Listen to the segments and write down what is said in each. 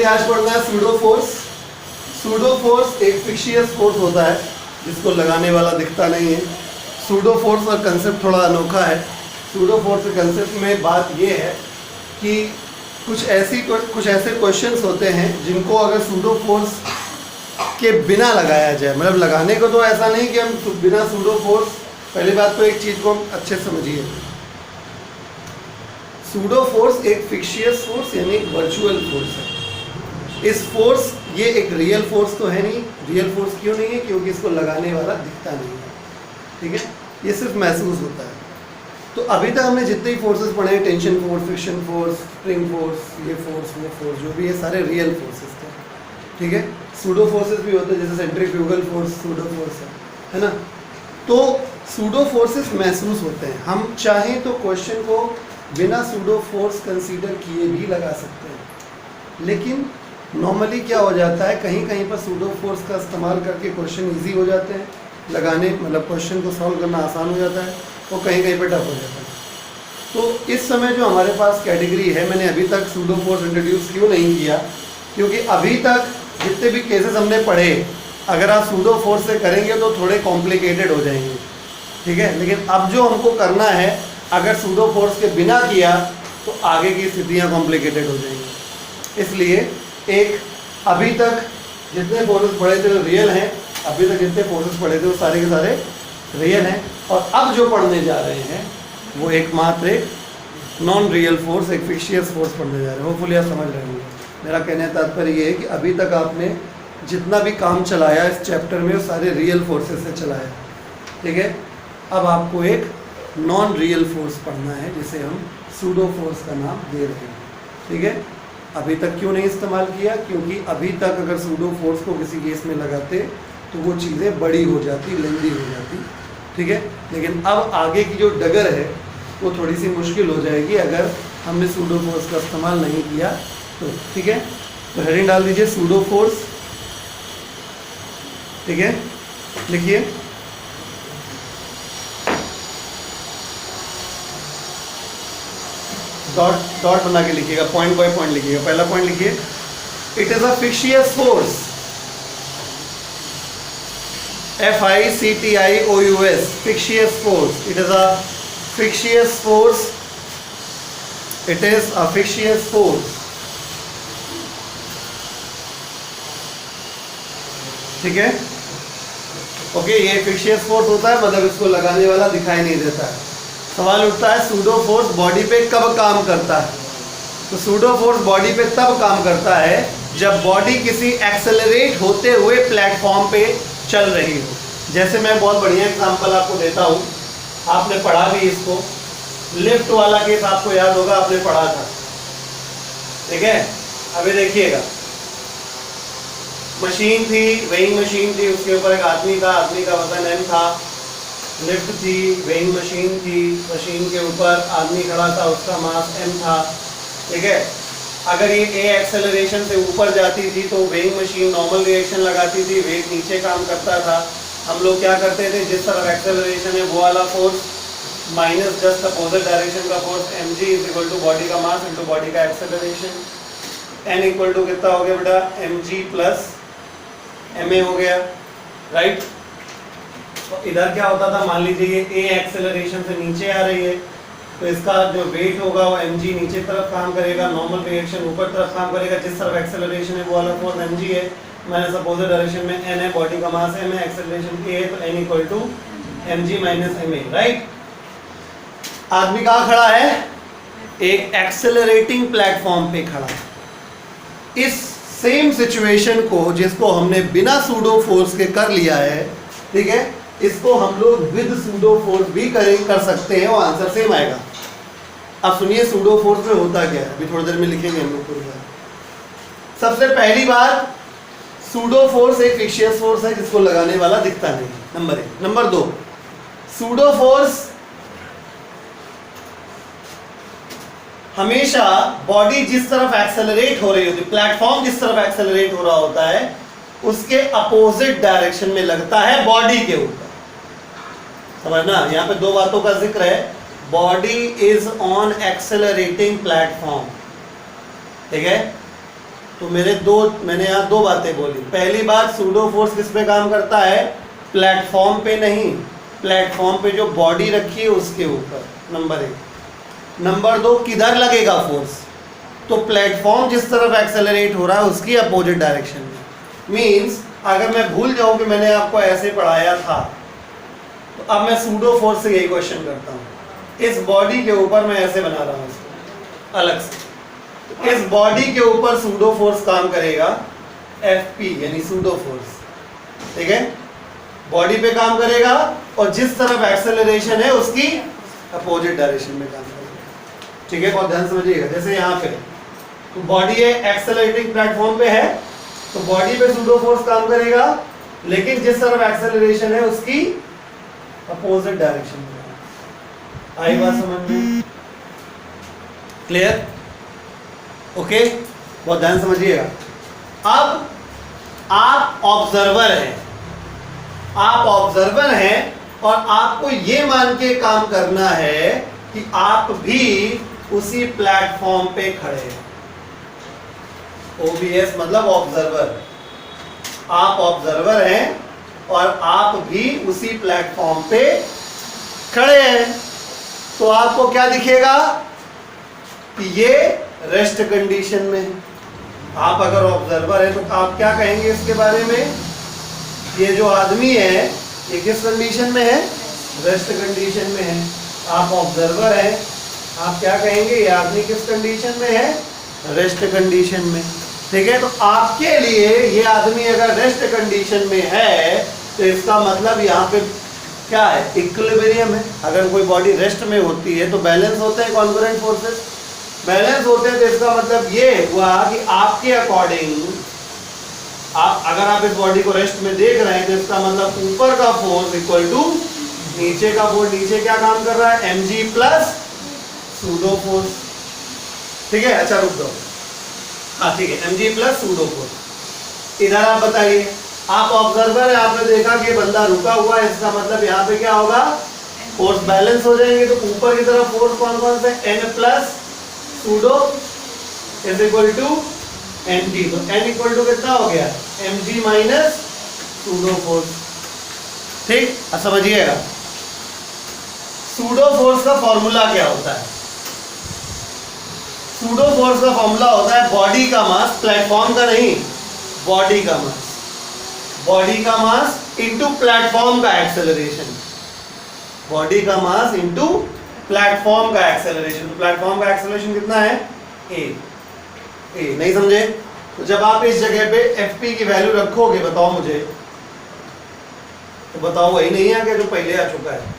आज पढ़ना है सूडो फोर्स। सूडो फोर्स एक फिक्शियस फोर्स होता है जिसको लगाने वाला दिखता नहीं है। सूडो फोर्स का कंसेप्ट थोड़ा अनोखा है। सूडो फोर्स के कंसेप्ट में बात यह है कि कुछ ऐसे क्वेश्चंस होते हैं जिनको अगर सूडो फोर्स के बिना लगाया जाए, मतलब लगाने को तो ऐसा नहीं कि हम बिना सूडो फोर्स, पहली बात तो एक चीज़ को हम अच्छे समझिए, सूडो फोर्स एक फिक्शियस फोर्स यानी वर्चुअल फोर्स है। इस फोर्स, ये एक रियल फोर्स तो है नहीं। रियल फोर्स क्यों नहीं है? क्योंकि इसको लगाने वाला दिखता नहीं है, ठीक है, ये सिर्फ महसूस होता है। तो अभी तक हमने जितने ही फोर्सेस पढ़े हैं, tension force, friction force, spring force, ये फोर्स, वो फोर्स, जो भी है सारे रियल फोर्सेस थे, ठीक है। सूडो फोर्सेस भी होते हैं, जैसे सेंट्रीफ्यूगल फोर्स सूडो फोर्स है ना। तो सूडो फोर्सेस महसूस होते हैं। हम चाहें तो क्वेश्चन को बिना सूडो फोर्स कंसीडर किए भी लगा सकते हैं, लेकिन नॉर्मली क्या हो जाता है, कहीं कहीं पर सूडो फोर्स का इस्तेमाल करके क्वेश्चन इजी हो जाते हैं लगाने, मतलब क्वेश्चन को सॉल्व करना आसान हो जाता है, और कहीं कहीं पर टफ हो जाता है। तो इस समय जो हमारे पास कैटेगरी है, मैंने अभी तक सूडो फोर्स इंट्रोड्यूस क्यों नहीं किया, क्योंकि अभी तक जितने भी केसेस हमने पढ़े, अगर आप सूडो फोर्स से करेंगे तो थोड़े कॉम्प्लिकेटेड हो जाएंगे, ठीक है। लेकिन अब जो हमको करना है, अगर सूडो फोर्स के बिना किया तो आगे की स्थितियाँ कॉम्प्लिकेटेड हो जाएंगी। इसलिए एक अभी तक जितने फोर्सेस पढ़े थे वो रियल हैं, अभी तक जितने फोर्सेस पढ़े थे वो सारे के सारे रियल हैं, और अब जो पढ़ने जा रहे हैं वो एकमात्र एक नॉन रियल फोर्स, एक फिक्शियस फोर्स पढ़ने जा रहे हैं। होपफुली आप समझ रहे होंगे। मेरा कहने का तात्पर्य ये है कि अभी तक आपने जितना भी काम चलाया इस चैप्टर में वो सारे रियल फोर्सेस से चलाया, ठीक है। अब आपको एक नॉन रियल फोर्स पढ़ना है जिसे हम सूडो फोर्स का नाम दे रहे हैं, ठीक है। अभी तक क्यों नहीं इस्तेमाल किया? क्योंकि अभी तक अगर सूडो फोर्स को किसी केस में लगाते तो वो चीज़ें बड़ी हो जाती, लेंदी हो जाती, ठीक है। लेकिन अब आगे की जो डगर है वो थोड़ी सी मुश्किल हो जाएगी अगर हमने सूडो फोर्स का इस्तेमाल नहीं किया तो, ठीक है। तो हेडिंग डाल दीजिए सूडो फोर्स, ठीक है, लिखिए डॉट डॉट बना के लिखिएगा, पॉइंट बाय पॉइंट लिखिएगा। पहला पॉइंट लिखिए, it is a fictitious force, FICTIOUS, fictitious force. It is a fictitious force, it is a fictitious force, ठीक है, ओके। ये फिक्शियस फोर्स होता है, मतलब इसको लगाने वाला दिखाई नहीं देता है। सवाल उठता है सूडो फोर्स बॉडी पे कब काम करता है? तो सूडो फोर्स बॉडी पे तब काम करता है जब बॉडी किसी एक्सेलरेट होते हुए प्लेटफॉर्म पे चल रही हो। जैसे मैं बहुत बढ़िया एग्जांपल आपको देता हूँ, आपने पढ़ा भी इसको, लिफ्ट वाला केस आपको याद होगा, आपने पढ़ा था, ठीक है। अभी देखिएगा, मशीन थी, वेइंग मशीन थी, उसके ऊपर एक आदमी था, आदमी का वजन m था, लिफ्ट थी, वेइंग मशीन थी, मशीन के ऊपर आदमी खड़ा था, उसका मास m था, ठीक है। अगर ये a एक्सेलरेशन से ऊपर जाती थी तो वेइंग मशीन नॉर्मल रिएक्शन लगाती थी, वेट नीचे काम करता था। हम लोग क्या करते थे, जिस तरफ एक्सेलरेशन है वो वाला force minus just opposite direction का force mg is equal to body का मास इनटू बॉडी का एक्सेलरेशन। n इक्वल टू कितना हो गया बेटा? mg प्लस ma हो गया, राइट। तो इधर क्या होता था, मान लीजिए ये a एक्सेलरेशन से नीचे आ रही है तो इसका जो वेट होगा वो mg नीचे तरफ काम करेगा, नॉर्मल रिएक्शन ऊपर तरफ काम करेगा, जिस तरफ एक्सेलरेशन है वो वाला फोर्स mg है, माइनस अपोजिट डायरेक्शन में n है, बॉडी का मास m है, एक्सेलरेशन a है, तो n equal to mg minus ma, right. आदमी कहाँ खड़ा है? एक एक्सेलरेटिंग प्लेटफॉर्म पे खड़ा है। इस सेम सिचुएशन को जिसको हमने बिना सूडो फोर्स के कर लिया है, ठीक है, इसको हम लोग विद सूडो फोर्स भी कर सकते हैं, और आंसर सेम आएगा। अब सुनिए सूडो फोर्स में होता क्या है, अभी थोड़ी देर में लिखेंगे हम लोग पूरी बात। सबसे पहली बात, सूडो फोर्स एक फिक्शियस फोर्स है जिसको लगाने वाला दिखता नहीं, नंबर 1। नंबर 2, सूडो फोर्स हमेशा बॉडी जिस तरफ एक्सेलरेट हो रही होती है, प्लेटफॉर्म जिस तरफ एक्सेलरेट हो रहा होता है, उसके अपोजिट डायरेक्शन में लगता है बॉडी के ऊपर। समझना, यहाँ पे दो बातों का जिक्र है। Body is on accelerating platform, ठीक है। तो मैंने यहाँ दो बातें बोली। पहली बात, सूडो फोर्स किस पे काम करता है? प्लेटफॉर्म पे नहीं, प्लेटफॉर्म पे जो बॉडी रखी है उसके ऊपर, नंबर 1। नंबर 2, किधर लगेगा फोर्स? तो प्लेटफॉर्म जिस तरफ एक्सेलरेट हो रहा है उसकी अपोजिट डायरेक्शन में। मीन्स अगर मैं भूल जाऊं कि मैंने आपको ऐसे पढ़ाया था, तो अब मैं सूडो फोर्स से यही क्वेश्चन करता हूं। इस बॉडी के ऊपर मैं ऐसे बना रहा हूं इसको अलग से, तो इस बॉडी के ऊपर सूडो फोर्स काम करेगा Fp यानी सूडो फोर्स, ठीक है? बॉडी पे काम करेगा और जिस तरफ एक्सेलरेशन है उसकी अपोजिट डायरेक्शन में काम करेगा, ठीक है? बहुत ध्यान समझिएगा। जैसे यहाँ पे तो बॉडी है, एक्सेलरेटिंग प्लेटफॉर्म पे है, तो बॉडी पे सूडो फोर्स काम करेगा, लेकिन जिस तरफ एक्सेलरेशन है उसकी अपोजिट डायरेक्शन में। आई बात समझ में? क्लियर? ओके, बहुत ध्यान समझिएगा। अब आप ऑब्जर्वर हैं, आप ऑब्जर्वर हैं और आपको ये मान के काम करना है कि आप भी उसी प्लेटफॉर्म पे खड़े हैं। OBS मतलब ऑब्जर्वर, आप ऑब्जर्वर हैं और आप भी उसी प्लेटफॉर्म पे खड़े हैं। तो आपको क्या दिखेगा कि ये रेस्ट कंडीशन में। आप अगर ऑब्जर्वर है तो आप क्या कहेंगे इसके बारे में? ये जो आदमी है ये किस कंडीशन में है? रेस्ट कंडीशन में है। आप ऑब्जर्वर हैं, आप क्या कहेंगे? ये आदमी किस कंडीशन में है? रेस्ट कंडीशन में, ठीक है? तो आपके लिए ये आदमी अगर रेस्ट कंडीशन में है तो इसका मतलब यहाँ पे क्या है? इक्विलिब्रियम है। अगर कोई बॉडी रेस्ट में होती है तो बैलेंस होते हैं कॉन्करेंट फोर्सेस, बैलेंस होते हैं। तो इसका मतलब ये हुआ कि आपके अकॉर्डिंग अगर आप इस बॉडी को रेस्ट में देख रहे हैं तो इसका मतलब ऊपर का फोर्स इक्वल टू नीचे का फोर्स। नीचे क्या काम कर रहा है? mg प्लस सूडो फोर्स, ठीक है? अच्छा रुक दो, हाँ ठीक है, mg प्लस सूडो फोर्स। इधर आप बताइए, आप ऑब्जर्वर है, आपने देखा कि बंदा रुका हुआ है, इसका मतलब यहाँ पे क्या होगा? फोर्स बैलेंस हो जाएंगे। तो ऊपर की तरफ फोर्स कौन कौन से? n plus pseudo is equal to nt। तो n इक्वल टू कितना हो गया? mg माइनस सूडो फोर्स, ठीक? अब समझिएगा सूडो फोर्स का फॉर्मूला क्या होता है? सूडो फोर्स का फॉर्मूला होता है बॉडी का मास, प्लेटफॉर्म का नहीं, बॉडी का मास, बॉडी का मास इनटू प्लेटफॉर्म का एक्सेलरेशन, बॉडी का मास इनटू प्लेटफॉर्म का एक्सेलरेशन। तो प्लेटफॉर्म का एक्सेलरेशन कितना है? a। नहीं समझे? तो जब आप इस जगह पे Fp की वैल्यू रखोगे, बताओ मुझे, तो बताओ वही नहीं है कि जो पहले आ चुका है,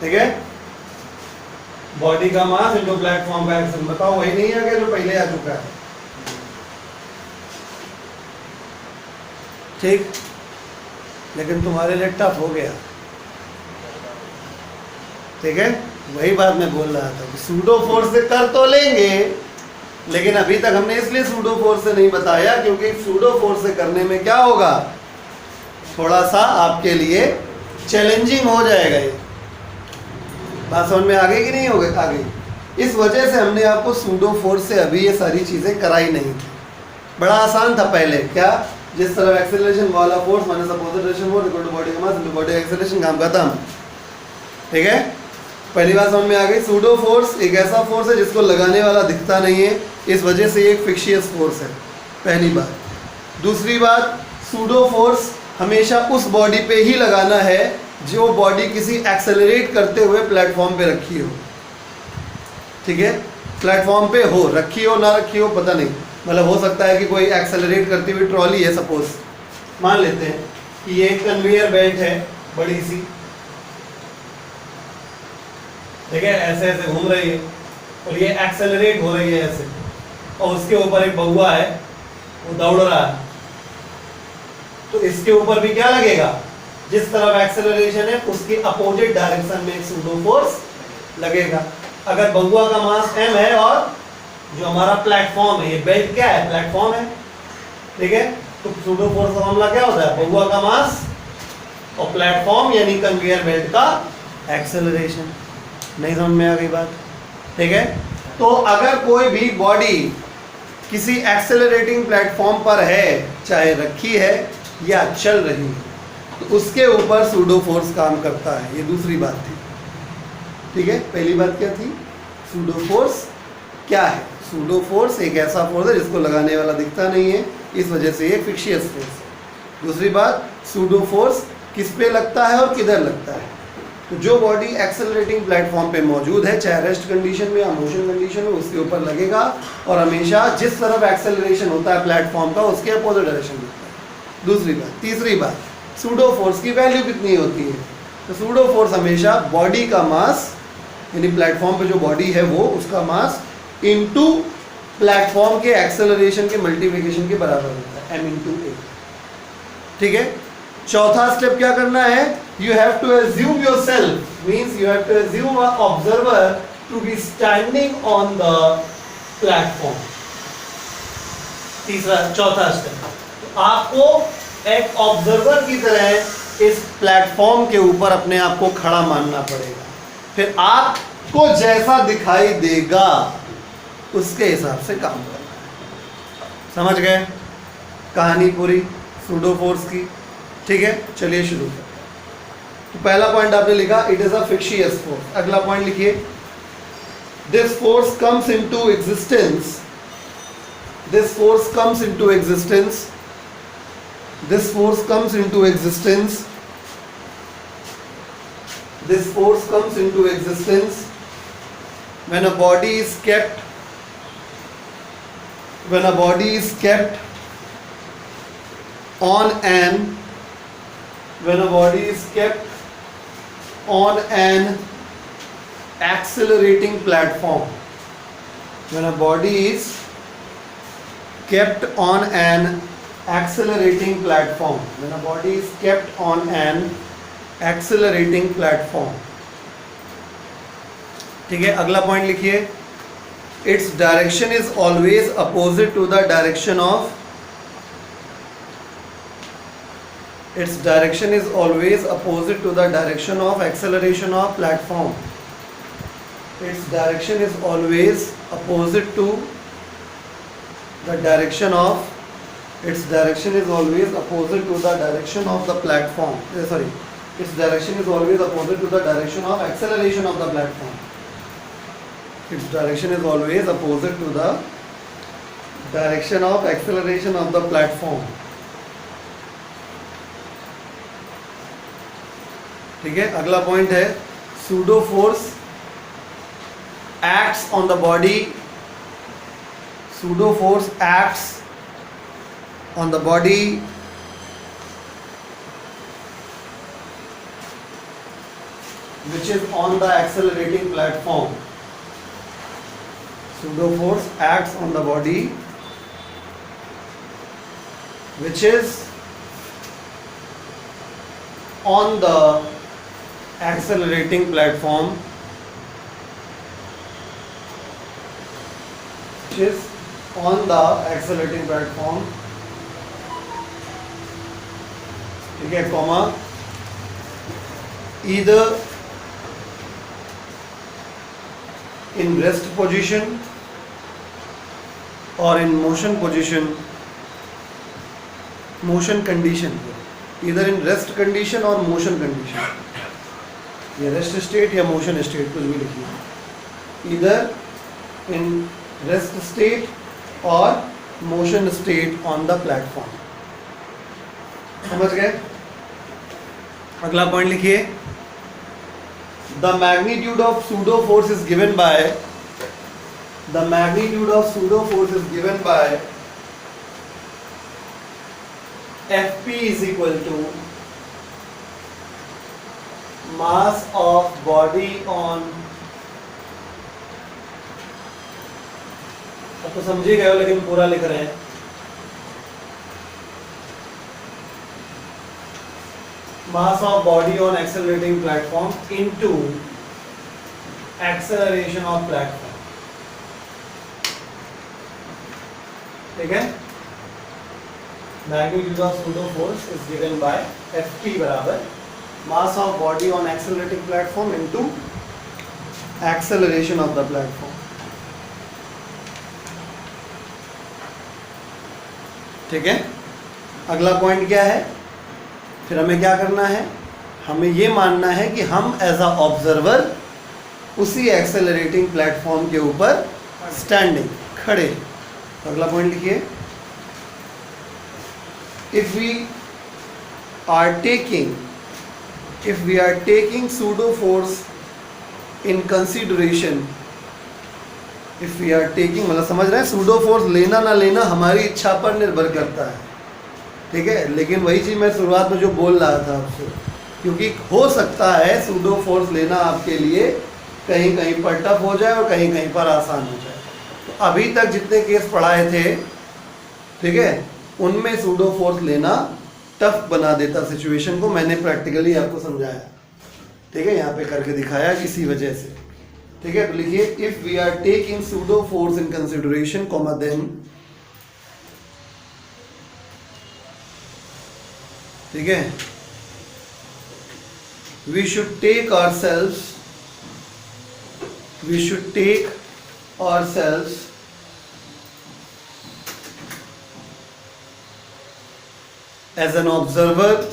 ठीक है? बॉडी का मास इनटू प्लेटफॉर्म का एक्सेलरेशन, बताओ वही नहीं है कि जो पहले आ चुका है, ठीक? लेकिन तुम्हारे लिए टफ हो गया, ठीक है? वही बात मैं बोल रहा था कि सूडो फोर्स से कर तो लेंगे, लेकिन अभी तक हमने इसलिए सूडो फोर्स से नहीं बताया क्योंकि सूडो फोर्स से करने में क्या होगा? थोड़ा सा आपके लिए चैलेंजिंग हो जाएगा। ये बात समझ में आ गई कि नहीं हो गई? आ गई। इस वजह से हमने आपको सूडो फोर्स से अभी ये सारी चीज़ें कराई नहीं थी। बड़ा आसान था पहले, क्या? जिस तरह एक्सेलरेशन वाला force minus opposite direction force equal to body का मास इनटू बॉडी एक्सेलरेशन, काम खत्म, ठीक है? पहली बात समझ में आ गई। सूडो फोर्स एक ऐसा फोर्स है जिसको लगाने वाला दिखता नहीं है, इस वजह से ये एक फिक्शियस फोर्स है, पहली बात। दूसरी बात, सूडो फोर्स हमेशा उस बॉडी पे ही लगाना है जो बॉडी किसी एक्सेलरेट करते हुए प्लेटफॉर्म पे रखी हो, ठीक है? प्लेटफॉर्म पे हो, रखी हो ना रखी हो पता नहीं, मतलब हो सकता है कि कोई एक्सेलरेट करती हुई ट्रॉली है, सपोज मान लेते हैं कि ये एक कन्वेयर बेल्ट है बड़ी सी, ठीक है? ऐसे ऐसे घूम रही है और ये एक्सेलरेट हो रही है ऐसे, और उसके ऊपर एक बउआ है वो दौड़ रहा है, तो इसके ऊपर भी क्या लगेगा? जिस तरफ एक्सेलरेशन है उसके अपोजिट डायरेक्शन में एक सूडो फोर्स लगेगा। अगर बउआ का मास m है और जो हमारा प्लेटफॉर्म है, ये बेल्ट क्या है? प्लेटफॉर्म है, ठीक है? तो सूडो फोर्स का मामला क्या होता है? बउआ का मास और प्लेटफॉर्म यानी कन्वेयर बेल्ट का एक्सेलरेशन। नहीं समझ में आ गई बात, ठीक है? तो अगर कोई भी बॉडी किसी एक्सेलरेटिंग प्लेटफॉर्म पर है, चाहे रखी है या चल रही है, तो उसके ऊपर सूडो फोर्स काम करता है। ये दूसरी बात थी। ठीक है, पहली बात क्या थी? सूडो फोर्स क्या है? सूडो फोर्स एक ऐसा फोर्स है जिसको लगाने वाला दिखता नहीं है, इस वजह से ये फिक्शियस फोर्स है। दूसरी बात, सूडो फोर्स किस पे लगता है और किधर लगता है? तो जो बॉडी एक्सेलरेटिंग प्लेटफॉर्म पे मौजूद है, चाहे रेस्ट कंडीशन में या मोशन कंडीशन में, उसके ऊपर लगेगा और हमेशा जिस तरफ एक्सेलरेशन होता है प्लेटफॉर्म का, उसके अपोजिट डायरेक्शन में होता है। दूसरी बात। तीसरी बात, सूडो फोर्स की वैल्यू कितनी होती है? तो सूडो फोर्स हमेशा बॉडी का मास, यानी प्लेटफॉर्म पे जो बॉडी है वो, उसका मास इनटू प्लेटफॉर्म के एक्सेलरेशन के मल्टीप्लिकेशन के बराबर होता है, m/a। ठीक है। चौथा स्टेप क्या करना है? You have to assume yourself, means you have to assume an observer to be standing on the platform। चौथा स्टेप, आपको एक ऑब्जर्वर की तरह इस प्लेटफॉर्म के ऊपर अपने आप को खड़ा मानना पड़ेगा। फिर आपको जैसा दिखाई देगा उसके हिसाब से काम करना है। समझ गए कहानी पूरी सूडो फोर्स की? ठीक है, चलिए शुरू करते हैं। तो पहला पॉइंट आपने लिखा, it is a fictitious force. अगला पॉइंट लिखिए, this force comes into existence, this force comes into existence, this force comes into existence, this force comes into existence when a body is kept, when a body is kept on an, when a body is kept on an accelerating platform, when a body is kept on an accelerating platform, when a body is kept on an accelerating platform। ठीक है, अगला point लिखिए, its direction is always opposite to the direction of, its direction is always opposite to the direction of acceleration of platform, its direction is always opposite to the direction of, its direction is always opposite to the direction of the platform, sorry, its direction is always opposite to the direction of acceleration of the platform, its direction is always opposite to the direction of acceleration of the platform। ठीक है, अगला point है, pseudo force acts on the body, pseudo force acts on the body which is on the accelerating platform, pseudo force acts on the body which is on the accelerating platform, which is on the accelerating platform, ठीक है, comma, either in rest position or in motion position, motion condition, either in rest condition or motion condition, या rest state या motion state कुछ भी लिखिए, इधर in rest state और motion state on the platform. समझ गए? अगला पॉइंट लिखिए, the magnitude of pseudo force is given by, the magnitude of pseudo force is given by Fp is equal to mass of body on, अब तो समझ ही गए हो लेकिन पूरा लिख रहे हैं, mass of body on accelerating platform into acceleration of platform। ठीक है, magnitude of pseudo force is given by Fp बराबर mass of body on accelerating platform into acceleration of the platform। ठीक है, अगला पॉइंट क्या है, फिर हमें क्या करना है, हमें ये मानना है कि हम एज अ ऑब्जर्वर उसी एक्सेलरेटिंग प्लेटफॉर्म के ऊपर स्टैंडिंग, खड़े। तो अगला पॉइंट लिखिए, if we are taking pseudo force in consideration, if we are taking मतलब समझ रहे हैं, सूडो फोर्स लेना ना लेना हमारी इच्छा पर निर्भर करता है, ठीक है। लेकिन वही चीज़ मैं शुरुआत में जो बोल रहा था आपसे, क्योंकि हो सकता है सूडो फोर्स लेना आपके लिए कहीं कहीं पर टफ हो जाए और कहीं कहीं पर आसान हो जाए। तो अभी तक जितने केस पढ़ाए थे, ठीक है, उनमें सूडो फोर्स लेना टफ बना देता सिचुएशन को, मैंने प्रैक्टिकली आपको समझाया, ठीक है, यहाँ पे करके दिखाया किसी वजह से, ठीक है। तो लिखिए, if we are taking pseudo force in consideration, comma then, ठीक है, we should take ourselves as an observer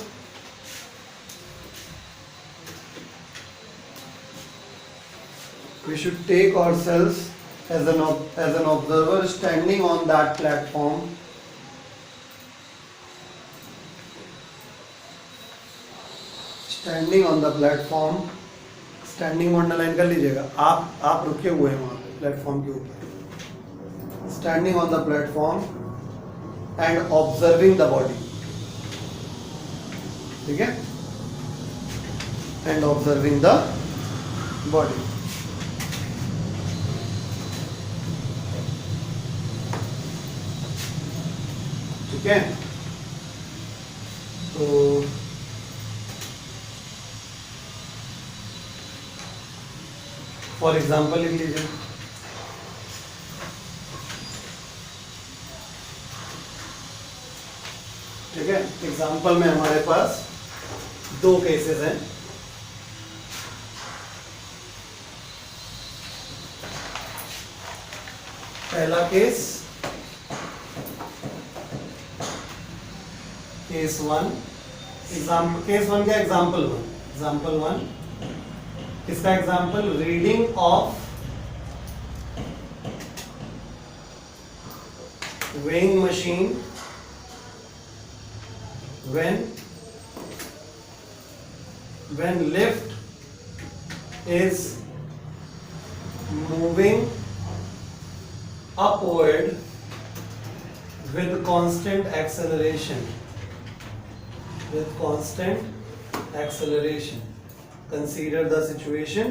standing on that platform, standing on the platform, standing underline कर लीजिएगा, आप रुके हुए हैं वहाँ पे प्लेटफॉर्म के ऊपर, standing on the platform and observing the body, ठीक है, एंड ऑब्जर्विंग द बॉडी। ठीक है, तो फॉर एग्जाम्पल लिख लीजिए, ठीक है। एग्जाम्पल में हमारे पास दो केसेस हैं, पहला केस, केस वन क्या, एग्जाम्पल वन, इसका example, reading of weighing machine when lift is moving upward with constant acceleration, consider the situation.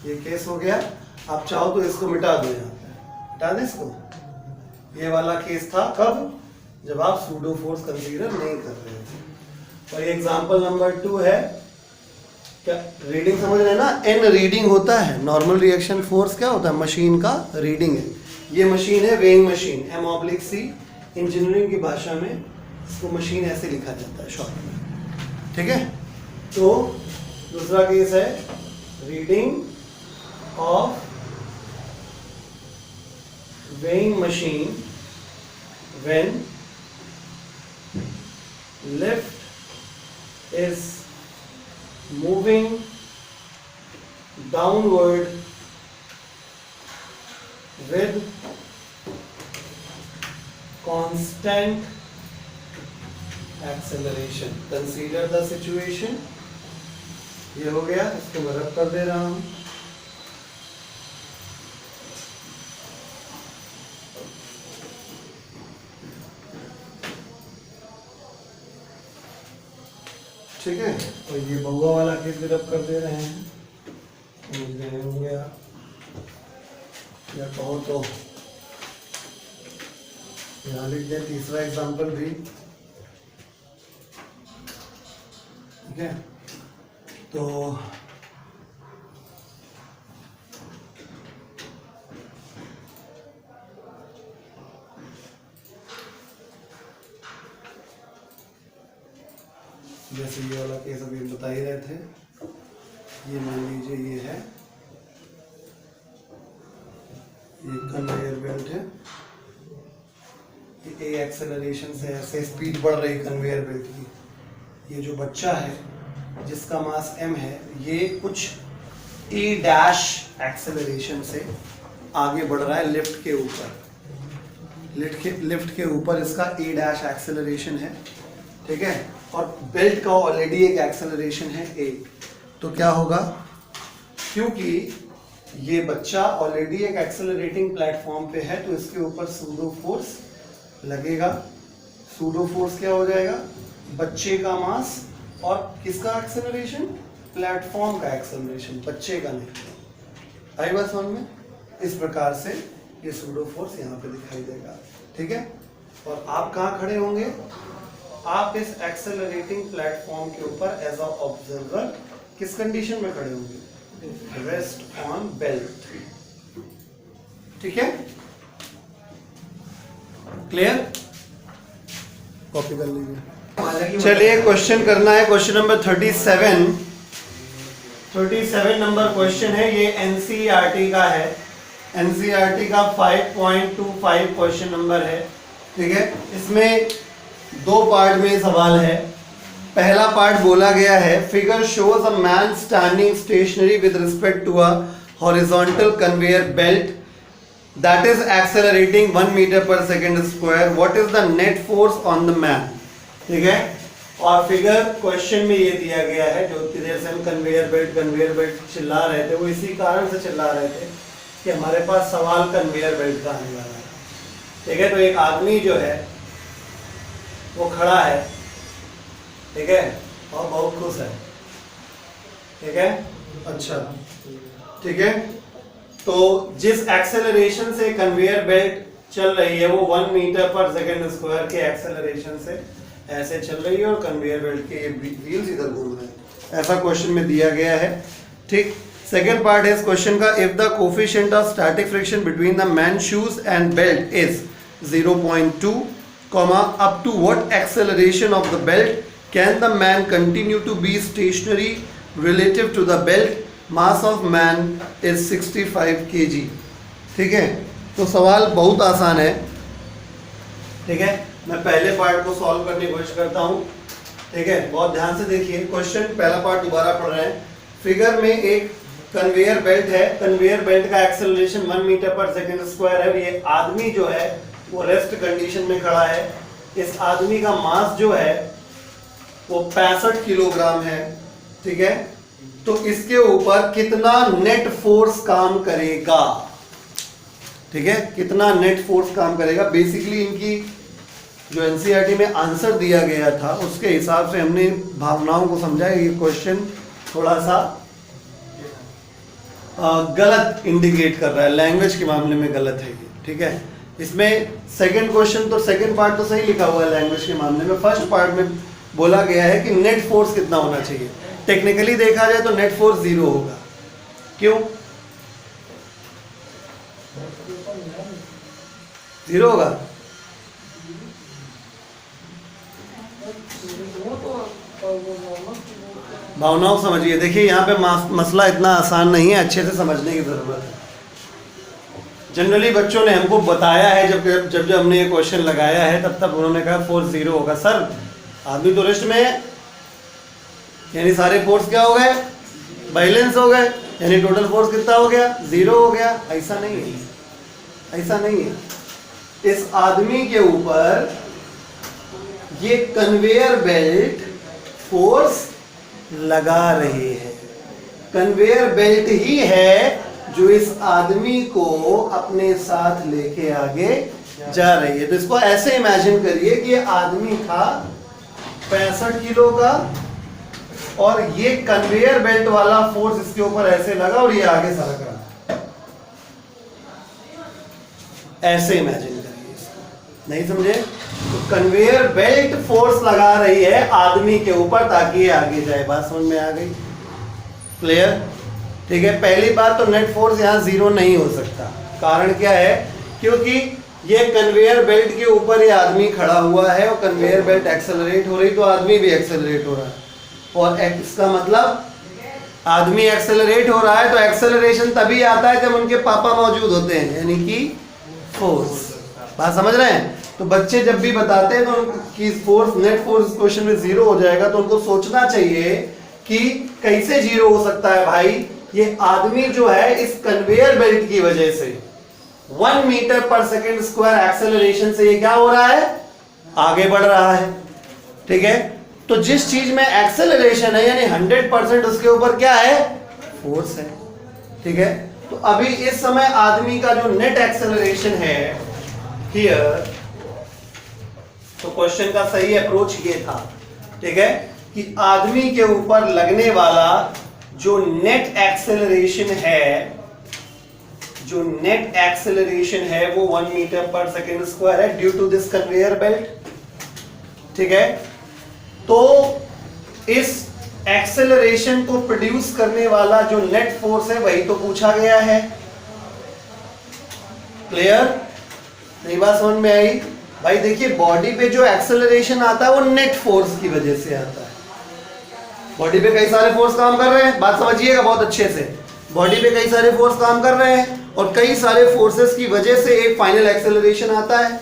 ये केस हो गया, आप चाहो तो इसको मिटा दो, यहाँ पे मिटा दें इसको। ये वाला केस था कब, जब आप सूडो फोर्स कंसीडर नहीं कर रहे थे। और ये एग्जांपल नंबर 2 है, क्या रीडिंग समझ रहे हैं ना, एन रीडिंग होता है, नॉर्मल रिएक्शन फोर्स क्या होता है, मशीन का रीडिंग है। ये मशीन है वेइंग मशीन, M/C, इंजीनियरिंग की भाषा में इसको मशीन ऐसे लिखा जाता है शॉर्ट में, ठीक है। तो दूसरा केस है, reading of weighing machine when lift is moving downward with constant acceleration. Consider the situation. ये हो गया, इसको मैं रब कर दे रहा हूं। ठीक है, और ये बउआ वाला केस भी रब कर दे रहे हैं, समझ रहे होंगे आप, या कहो तो यहाँ लिख दें तीसरा एग्जांपल भी, ठीक है। तो जैसे ये वाला केस अभी बता ही रहे थे, ये मान लीजिए ये है, ये कन्वेयर बेल्ट है, ए एक्सेलरेशन से ऐसे स्पीड बढ़ रही कन्वेयर बेल्ट की। ये जो बच्चा है जिसका मास m है, ये कुछ ए डैश एक्सेलरेशन से आगे बढ़ रहा है लिफ्ट के ऊपर। लिफ्ट के ऊपर इसका ए डैश एक्सेलरेशन है, ठीक है, और बेल्ट का ऑलरेडी एक एक्सेलरेशन है ए। तो क्या होगा, क्योंकि ये बच्चा ऑलरेडी एक एक्सेलरेटिंग प्लेटफॉर्म पे है तो इसके ऊपर सूडो फोर्स लगेगा। सूडो फोर्स क्या हो जाएगा, बच्चे का मास और किसका एक्सेलरेशन, प्लेटफॉर्म का एक्सेलरेशन, बच्चे का नहीं। आई बात समझ में? इस प्रकार से ये सूडो फोर्स यहाँ पे दिखाई देगा, ठीक है। और आप कहाँ खड़े होंगे, आप इस एक्सेलरेटिंग प्लेटफॉर्म के ऊपर एज अ ऑब्जर्वर किस कंडीशन में खड़े होंगे, रेस्ट ऑन बेल्ट, ठीक है। क्लियर? कॉपी कर लीजिए। चलिए क्वेश्चन करना है, क्वेश्चन नंबर 37 नंबर क्वेश्चन है। ये एनसीईआरटी का है, एनसीईआरटी का 5.25 क्वेश्चन नंबर है, ठीक है। इसमें दो पार्ट में सवाल है। पहला पार्ट बोला गया है, figure shows a man standing stationary with respect to a horizontal conveyor belt that is accelerating 1 meter per second square. What is the net force on the man? ठीक है। और फिगर क्वेश्चन में ये दिया गया है, जो इतनी देर से हम कन्वेयर बेल्ट चिल्ला रहे थे, वो इसी कारण से चिल्ला रहे थे कि हमारे पास सवाल कन्वेयर बेल्ट का आने वाला है, ठीक है। तो एक आदमी जो है वो खड़ा है, ठीक है, और बहुत खुश है, ठीक है। अच्छा, ठीक है। तो जिस एक्सेलरेशन से कन्वेयर बेल्ट चल रही है वो 1 मीटर पर सेकंड स्क्वायर के एक्सेलरेशन से ऐसे चल रही है और कन्वेयर बेल्ट के व्हील्स इधर घूम रहे हैं, ऐसा क्वेश्चन में दिया गया है, ठीक। सेकंड पार्ट है इस क्वेश्चन का, if the coefficient of static friction between the man shoes and belt is 0.2, up to what acceleration of the belt can the man continue to be stationary relative to the belt, mass of man is 65 kg, ठीक है। तो सवाल बहुत आसान है, ठीक है। मैं पहले पार्ट को सॉल्व करने की कोशिश करता हूँ, ठीक है। बहुत ध्यान से देखिए क्वेश्चन, पहला पार्ट दोबारा पढ़ रहे हैं। फिगर में एक कन्वेयर बेल्ट है, कन्वेयर बेल्ट का एक्सेलरेशन 1 मीटर पर सेकंड स्क्वायर है। ये आदमी जो है वो रेस्ट कंडीशन में खड़ा है। इस आदमी का मास जो है वो 65 किलोग्राम है, ठीक है। तो इसके ऊपर कितना नेट फोर्स काम करेगा, ठीक है, कितना नेट फोर्स काम करेगा। बेसिकली इनकी जो एनसीईआरटी में आंसर दिया गया था उसके हिसाब से हमने भावनाओं को समझा। ये क्वेश्चन थोड़ा सा गलत इंडिकेट कर रहा है, लैंग्वेज के मामले में गलत है ये, ठीक है। इसमें सेकंड क्वेश्चन तो सेकंड पार्ट तो सही लिखा हुआ है लैंग्वेज के मामले में, फर्स्ट पार्ट में बोला गया है कि नेट फोर्स कितना होना चाहिए। टेक्निकली देखा जाए तो नेट फोर्स 0 होगा, क्यों 0 होगा? भावनाओं समझिए, देखिए यहाँ पे मसला इतना आसान नहीं है, अच्छे से समझने की जरूरत है। जनरली बच्चों ने हमको बताया है, जब हमने ये क्वेश्चन लगाया है तब उन्होंने कहा फोर्स 0 होगा। सर आदमी तो रेस्ट में है, यानी सारे फोर्स क्या हो गए, बैलेंस हो गए, यानी टोटल फोर्स कितना हो गया, 0 हो गया। ऐसा नहीं है, ऐसा नहीं है। इस आदमी के ऊपर ये कन्वेयर बेल्ट फोर्स लगा रही है, कन्वेयर बेल्ट ही है जो इस आदमी को अपने साथ लेके आगे जा रही है। तो इसको ऐसे इमेजिन करिए कि ये आदमी था 65 किलो का और ये कन्वेयर बेल्ट वाला फोर्स इसके ऊपर ऐसे लगा और ये आगे सरक रहा, ऐसे इमेजिन करिए इसको। नहीं समझे? तो कन्वेयर बेल्ट फोर्स लगा रही है आदमी के ऊपर ताकि ये आगे जाए। बात समझ में आ गई? क्लियर? ठीक है। पहली बात तो नेट फोर्स यहाँ 0 नहीं हो सकता। कारण क्या है? क्योंकि ये कन्वेयर बेल्ट के ऊपर ये आदमी खड़ा हुआ है और कन्वेयर बेल्ट एक्सेलरेट हो रही तो आदमी भी एक्सेलरेट हो रहा है, और इसका मतलब आदमी एक्सेलरेट हो रहा है तो एक्सेलरेशन तभी आता है जब उनके पापा मौजूद होते हैं, यानी कि फोर्स। बात समझ रहे हैं? तो बच्चे जब भी बताते हैं तो कि फोर्स, नेट फोर्स क्वेश्चन में 0 हो जाएगा, तो उनको सोचना चाहिए कि कैसे 0 हो सकता है भाई। ये आदमी जो है इस कन्वेयर बेल्ट की वजह से 1 metre per second square acceleration से ये क्या हो रहा है, आगे बढ़ रहा है। ठीक है, तो जिस चीज में एक्सेलरेशन है यानी 100% उसके ऊपर क्या है, फोर्स है। ठीक है, तो अभी इस समय आदमी का जो नेट एक्सेलरेशन है हियर, तो क्वेश्चन का सही अप्रोच ये था। ठीक है, कि आदमी के ऊपर लगने वाला जो नेट एक्सेलरेशन है, जो नेट एक्सेलरेशन है वो 1 मीटर पर सेकेंड स्क्वायर है due to this conveyor belt. ठीक है, तो इस एक्सेलरेशन को प्रोड्यूस करने वाला जो नेट फोर्स है वही तो पूछा गया है। क्लियर? नहीं बात समझ में आई? भाई देखिए, बॉडी पे जो एक्सेलरेशन आता है वो नेट फोर्स की वजह से आता है। बॉडी पे कई सारे फोर्स काम कर रहे हैं, बात समझिएगा बहुत अच्छे से। बॉडी पे कई सारे फोर्स काम कर रहे हैं और कई सारे फोर्सेस की वजह से एक फाइनल एक्सेलरेशन आता है।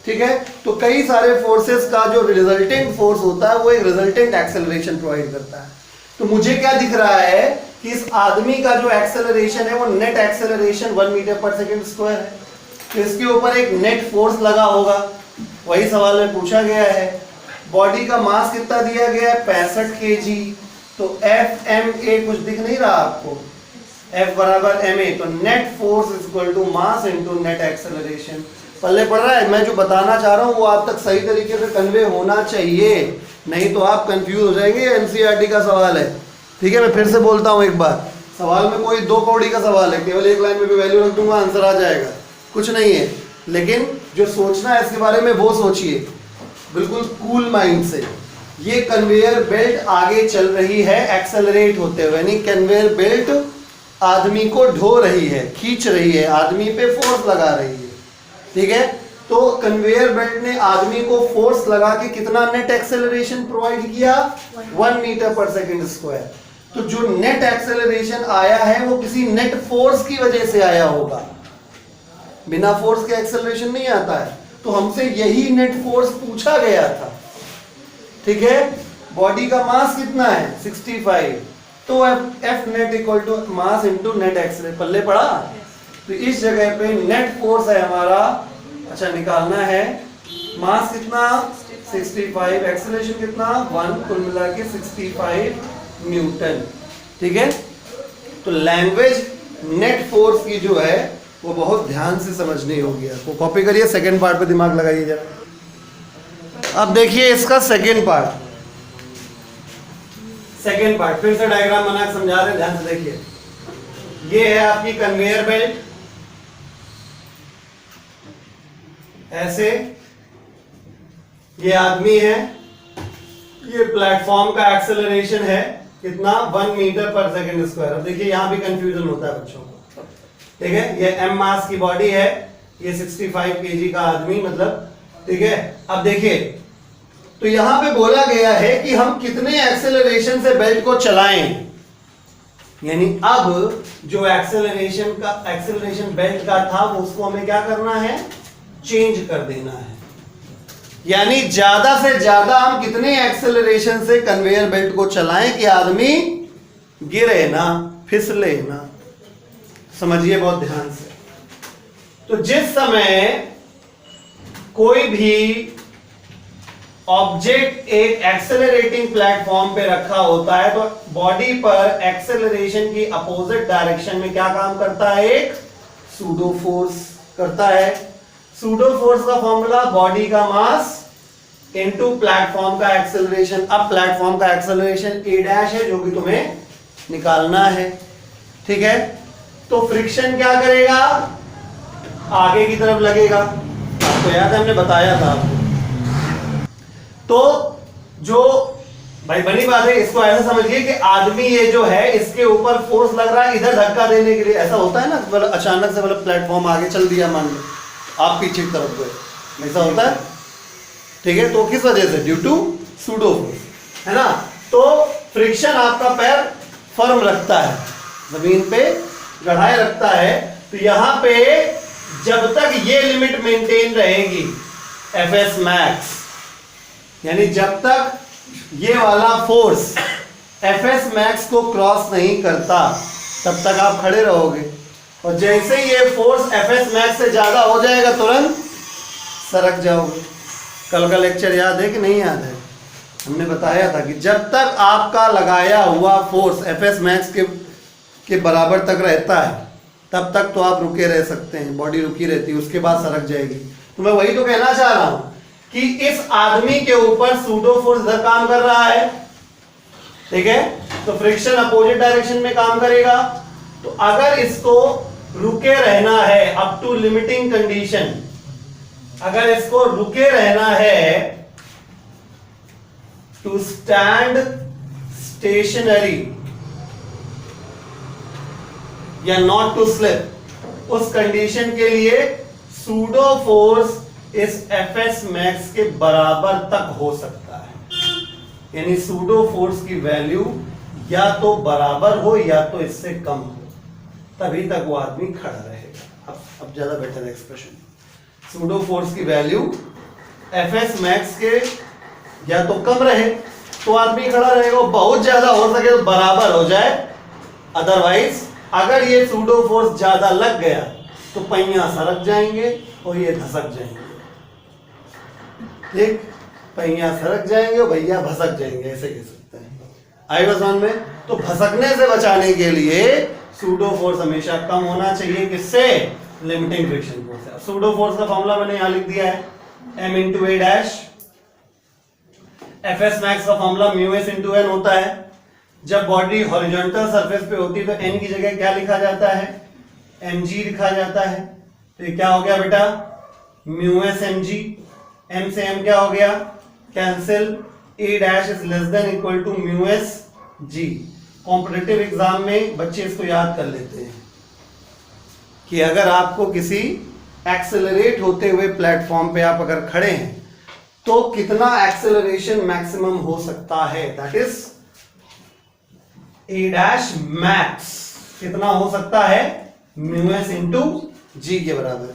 ठीक है, तो कई सारे फोर्सेस का जो रिजल्टेंट फोर्स होता है वो एक रिजल्टेंट एक्सेलरेशन प्रोवाइड करता है। तो मुझे क्या दिख रहा है कि इस आदमी का जो एक्सेलरेशन है वो net acceleration 1 metre per second square है, तो इसके ऊपर एक नेट फोर्स लगा होगा, वही सवाल में पूछा गया है। बॉडी का मास कितना दिया गया है, 65 kg। तो FMA कुछ दिख नहीं रहा आपको, F बराबर ma, तो net force is equal to mass into net acceleration. पल्ले पड़ रहा है? मैं जो बताना चाह रहा हूं वो आप तक सही तरीके से कन्वे होना चाहिए, नहीं तो आप कंफ्यूज हो जाएंगे। एनसीईआरटी का सवाल है। ठीक है, मैं फिर से बोलता हूं एक बार, सवाल में कोई 2 कौड़ी का सवाल है, केवल एक लाइन में भी वैल्यू रख दूंगा आंसर आ जाएगा, कुछ नहीं है। लेकिन जो सोचना है इसके बारे में वो सोचिए बिल्कुल कूल माइंड से। ये कन्वेयर बेल्ट आगे चल रही है एक्सेलरेट होते हुए, यानी कन्वेयर बेल्ट आदमी को ढो रही है, खींच रही है, आदमी पे फोर्स लगा रही है। ठीक है, तो कन्वेयर बेल्ट ने आदमी को फोर्स लगा के कितना नेट एक्सेलरेशन प्रोवाइड किया, 1 मीटर पर सेकेंड स्क्वायर। तो जो नेट एक्सेलरेशन आया है वो किसी नेट फोर्स की वजह से आया होगा, बिना फोर्स के एक्सेलरेशन नहीं आता है। तो हमसे यही नेट फोर्स पूछा गया था। ठीक है, बॉडी का मास कितना है, 65, तो F net equal to mass into net acceleration. पल्ले पड़ा? तो इस जगह पे नेट फोर्स है हमारा, अच्छा निकालना है, मास कितना 65, एक्सेलरेशन कितना 1, कुल मिला के 65 न्यूटन। ठीक है, तो लैंग्वेज नेट फोर्स की जो है वो बहुत ध्यान से समझनी होगी आपको। कॉपी करिए, सेकंड पार्ट पे दिमाग लगाइए जरा। अब देखिए इसका सेकंड पार्ट, फिर से डायग्राम बना के समझा रहे हैं, ध्यान से देखिए। ये है आपकी कन्वेयर बेल्ट, ऐसे ये आदमी है, ये प्लेटफॉर्म का एक्सेलरेशन है कितना, 1 मीटर पर सेकेंड स्क्वायर। अब देखिए यहां भी कंफ्यूजन होता है बच्चों को। ठीक है, ये m मास की बॉडी है, ये 65 kg का आदमी मतलब। ठीक है, अब देखिए तो यहां पे बोला गया है कि हम कितने एक्सेलरेशन से बेल्ट को चलाएं, यानी अब जो एक्सेलरेशन बेल्ट का था वो उसको हमें क्या करना है, चेंज कर देना है। यानी ज्यादा से ज्यादा हम कितने एक्सेलरेशन से कन्वेयर बेल्ट को चलाएं कि आदमी गिरे ना, फिसले ना। समझिए बहुत ध्यान से। तो जिस समय कोई भी ऑब्जेक्ट एक एक्सेलरेटिंग प्लेटफॉर्म पे रखा होता है तो बॉडी पर एक्सेलरेशन की अपोजिट डायरेक्शन में क्या काम करता है, एक सूडो फोर्स करता है। सूडो फोर्स का फॉर्मूला बॉडी का मास इनटू प्लेटफॉर्म का एक्सेलरेशन। अब प्लेटफॉर्म का एक्सेलरेशन a डैश है जो कि तुम्हें निकालना है। ठीक है, तो फ्रिक्शन क्या करेगा, आगे की तरफ लगेगा, आपको याद है हमने बताया था आपको। तो जो भाई बनी बात है, इसको ऐसा समझिए कि आदमी ये जो है इसके ऊपर फोर्स लग रहा है इधर धक्का देने के लिए। ऐसा होता है ना, मतलब अचानक से मतलब प्लेटफॉर्म आगे चल दिया, मान लो आप पीछे की तरफ गए, ऐसा होता है। ठीक है, तो किस वजह से, ड्यू टू सूडो फोर्स, है ना। तो फ्रिक्शन आपका पैर फर्म रखता है, जमीन पे गढ़ाए रखता है। तो यहां पे जब तक ये लिमिट मेंटेन रहेगी Fs max, यानी जब तक ये वाला फोर्स Fs max को क्रॉस नहीं करता तब तक आप खड़े रहोगे, और जैसे ही ये फोर्स Fs max से ज्यादा हो जाएगा तुरंत सरक जाओगे। कल का लेक्चर याद है कि नहीं याद है? हमने बताया था कि जब तक आपका लगाया हुआ फोर्स Fs max के बराबर तक रहता है तब तक तो आप रुके रह सकते हैं, बॉडी रुकी रहती है, उसके बाद सरक जाएगी। तो मैं वही तो कहना चाह रहा हूं कि इस आदमी के ऊपर सूडो फोर्स इधर काम कर रहा है, ठीक है, तो फ्रिक्शन अपोजिट डायरेक्शन में काम करेगा। तो अगर इसको रुके रहना है अप टू लिमिटिंग कंडीशन, अगर इसको रुके रहना है टू स्टैंड स्टेशनरी या नॉट टू स्लिप, उस कंडीशन के लिए सूडो फोर्स इस Fs max के बराबर तक हो सकता है, यानी सूडो फोर्स की वैल्यू या तो बराबर हो या तो इससे कम हो, तभी तक वो आदमी खड़ा रहेगा। अब ज्यादा बेटर एक्सप्रेशन, सूडो फोर्स की वैल्यू Fs max के या तो कम रहे तो आदमी खड़ा रहेगा, बहुत ज्यादा हो सके तो बराबर हो जाए, अदरवाइज अगर ये सूडो फोर्स ज्यादा लग गया तो पहिया सरक जाएंगे और ये धसक जाएंगे, ठीक, पहिया सरक जाएंगे और भैया भसक जाएंगे, ऐसे कह सकते हैं। आई बात समझ में? तो भसकने से बचाने के लिए सूडो फोर्स हमेशा कम होना चाहिए, किससे? लिमिटिंग फ्रिक्शन फोर्स से। सूडो फोर्स का फॉर्मूला मैंने यहां लिख दिया है, m into a dash. Fs max का formula mu s into n होता है। जब बॉडी हॉरिजॉन्टल सरफेस पे होती है तो n की जगह क्या लिखा जाता है? mg लिखा जाता है। तो ये क्या हो गया बेटा? म्यू एस mg, m से m क्या हो गया? Cancel, a dash is less than equal to mu s g। Competitive exam में बच्चे इसको याद कर लेते हैं कि अगर आपको किसी एक्सेलरेट होते हुए प्लेटफॉर्म पे आप अगर खड़े हैं तो कितना एक्सेलरेशन मैक्सिमम हो सकता है, that is a dash max कितना हो सकता है? म्यू एस इंटू जी के बराबर।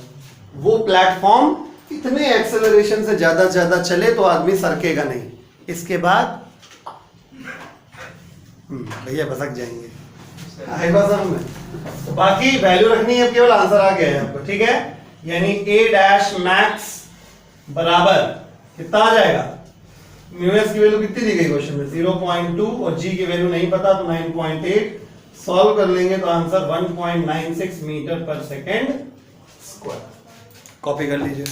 वो प्लेटफॉर्म इतने एक्सेलरेशन से ज्यादा चले तो आदमी सरकेगा नहीं, इसके बाद भैया भसक जाएंगे। आई बात समझ में? बाकी वैल्यू रखनी है, केवल आंसर आ गया है आपको, ठीक है। यानी a डैश मैक्स बराबर कितना आ जाएगा? म्यू एस की वैल्यू कितनी दी गई क्वेश्चन में? 0.2 और g की वैल्यू नहीं पता तो 9.8। सॉल्व कर लेंगे तो answer 1.96 metre per second square. Copy कर लीजिए।